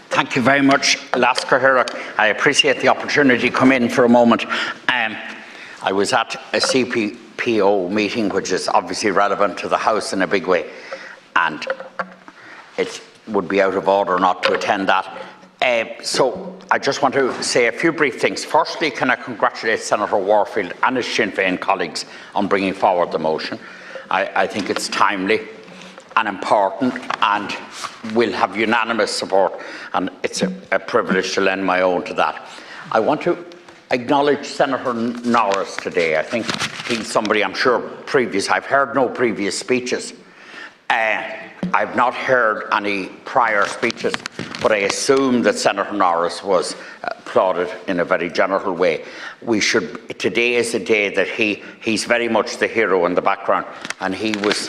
Thank you very much, Lasker Hirach. I appreciate the opportunity to come in for a moment. I was at a CPPO meeting, which is obviously relevant to the House in a big way, and it would be out of order not to attend that. So I just want to say a few brief things. Firstly, can I congratulate Senator Warfield and his Sinn Féin colleagues on bringing forward the motion. I think it's timely and important and will have unanimous support, and it's a privilege to lend my own to that. I want to acknowledge Senator Norris today. I think he's somebody, I'm sure, I've heard no previous speeches. I've not heard any prior speeches, but I assume that Senator Norris was applauded in a very general way. Today is a day that he's very much the hero in the background, and he was,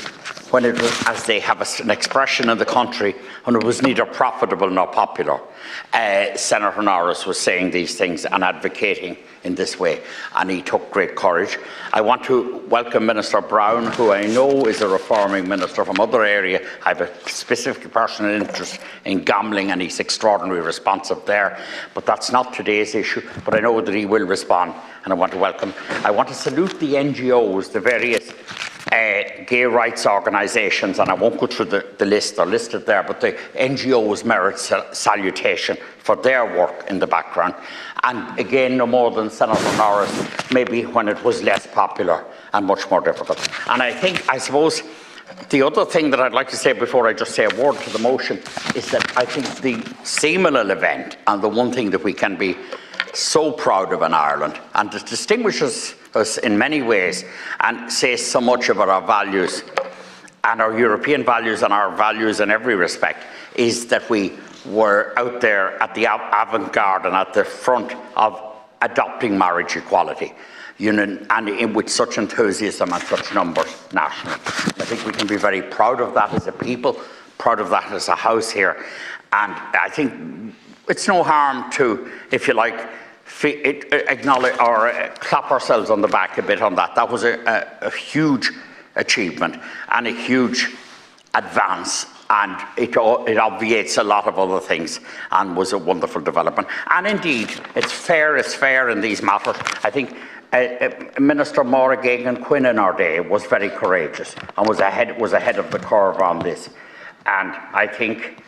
when it was, as they have an expression in the country, when it was neither profitable nor popular, Senator Norris was saying these things and advocating in this way, and he took great courage. I want to welcome Minister Brown, who I know is a reforming minister from other area. I have a specific personal interest in gambling, and he's extraordinarily responsive there, but that's not today's issue, but I know that he will respond, and I want to welcome. I want to salute the NGOs, the various gay rights organisations, and I won't go through the list, they're listed there, but the NGOs merit salutation for their work in the background. And again, no more than Senator Norris, maybe when it was less popular and much more difficult. And I suppose, the other thing that I'd like to say before I just say a word to the motion is that I think the seminal event, and the one thing that we can be so proud of in Ireland, and that distinguishes us in many ways and says so much about our values and our European values and our values in every respect, is that we were out there at the avant-garde and at the front of adopting marriage equality, and with such enthusiasm and such numbers nationally. I think we can be very proud of that as a people, proud of that as a House here, and I think it's no harm to, if you like, acknowledge or clap ourselves on the back a bit on that. That was a huge achievement and a huge advance, and it obviates a lot of other things and was a wonderful development. And indeed, it's fair in these matters. I think Minister Maura Geoghegan-Quinn in our day was very courageous and was ahead of the curve on this, and I think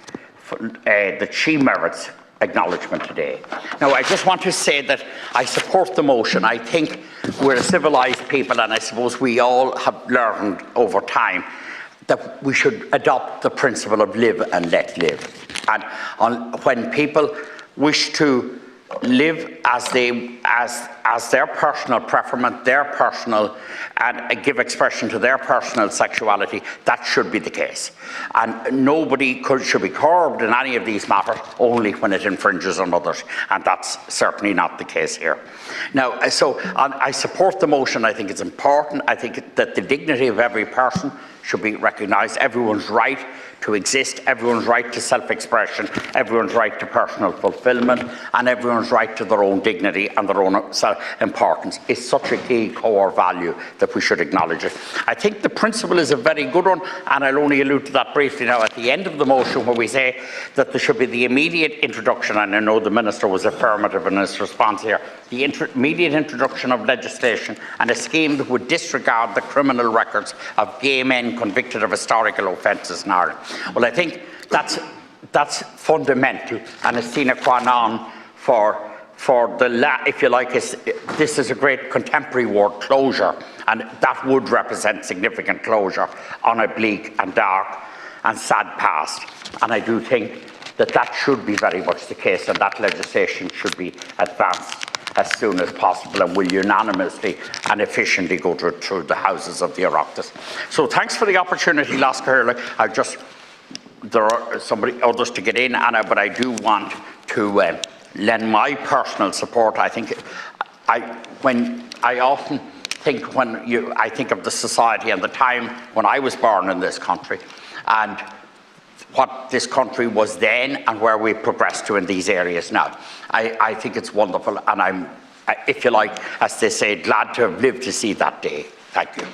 that she merits acknowledgement today. Now, I just want to say that I support the motion. I think we're a civilised people, and I suppose we all have learned over time that we should adopt the principle of live and let live. And when people wish to live as their personal preference, their personal, and give expression to their personal sexuality, that should be the case. And nobody should be curbed in any of these matters only when it infringes on others, and that's certainly not the case here. Now, so I support the motion. I think it's important. I think that the dignity of every person should be recognised. Everyone's right to exist, everyone's right to self-expression, everyone's right to personal fulfilment, and everyone's right to their own dignity and their own importance is such a key core value that we should acknowledge it. I think the principle is a very good one, and I'll only allude to that briefly now at the end of the motion, where we say that there should be the immediate introduction, and I know the Minister was affirmative in his response here, the immediate introduction of legislation and a scheme that would disregard the criminal records of gay men convicted of historical offences in Ireland. Well, I think that's fundamental and a sine qua non for if you like, this is a great contemporary word, closure, and that would represent significant closure on a bleak and dark and sad past. And I do think that should be very much the case, and that legislation should be advanced as soon as possible and will unanimously and efficiently go through the houses of the Oireachtas. So thanks for the opportunity, Lasker Hirach. There are others to get in, but I do want to lend my personal support. I think I often think I think of the society and the time when I was born in this country, and what this country was then and where we progressed to in these areas now. I think it's wonderful, and I'm, if you like, as they say, glad to have lived to see that day. Thank you.